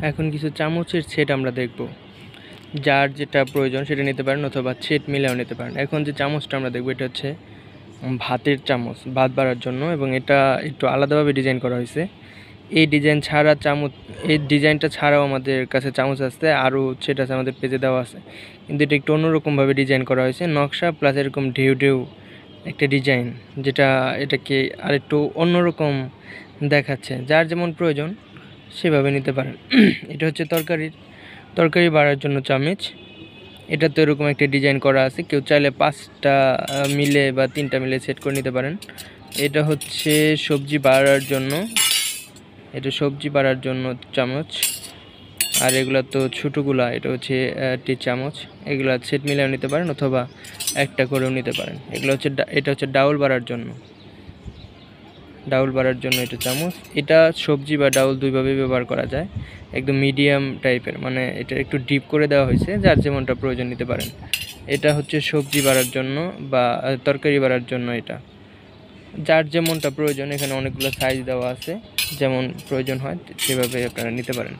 এখন কিছু চামচের সেট আমরা দেখব। যার যেটা প্রয়োজন সেটা নিতে পারেন অথবা সেট মিলেও নিতে পারেন। এখন যে চামচটা আমরা দেখব এটা হচ্ছে ভাতের চামচ, ভাত বাড়ার জন্য, এবং এটা একটু আলাদাভাবে ডিজাইন করা হয়েছে। এই ডিজাইন ছাড়া চামচ, এই ডিজাইনটা ছাড়াও আমাদের কাছে চামচ আছে, আরও সেট আছে, আমাদের পেজে দেওয়া আছে, কিন্তু এটা একটু অন্যরকমভাবে ডিজাইন করা হয়েছে, নকশা প্লাস এরকম ঢেউ ঢেউ একটা ডিজাইন, যেটা এটাকে আরেকটু অন্যরকম দেখাচ্ছে। যার যেমন প্রয়োজন সেভাবে নিতে পারেন। এটা হচ্ছে তরকারি বাড়ার জন্য চামচ। এটা তো এরকম একটা ডিজাইন করা আছে, কেউ চাইলে 5টা মিলে বা 3টা মিলে সেট করে নিতে পারেন। এটা হচ্ছে সবজি বাড়ার জন্য, এটা সবজি বাড়ার জন্য চামচ। আর এগুলো তো ছোটোগুলা, এটা হচ্ছে টি চামচ। এগুলা সেট মিলেও নিতে পারেন অথবা একটা করেও নিতে পারেন। এগুলো হচ্ছে এটা হচ্ছে ডাউল বাড়ার জন্য, এটা চামচ। এটা সবজি বা ডাউল দুইভাবে ব্যবহার করা যায়, একদম মিডিয়াম টাইপের, মানে এটা একটু ডিপ করে দেওয়া হয়েছে, যার যেমনটা প্রয়োজন নিতে পারেন। এটা হচ্ছে সবজি বাড়ার জন্য বা তরকারি বাড়ার জন্য, এটা যার যেমনটা প্রয়োজন। এখানে অনেকগুলো সাইজ দেওয়া আছে, যেমন প্রয়োজন হয় সেভাবে আপনারা নিতে পারেন।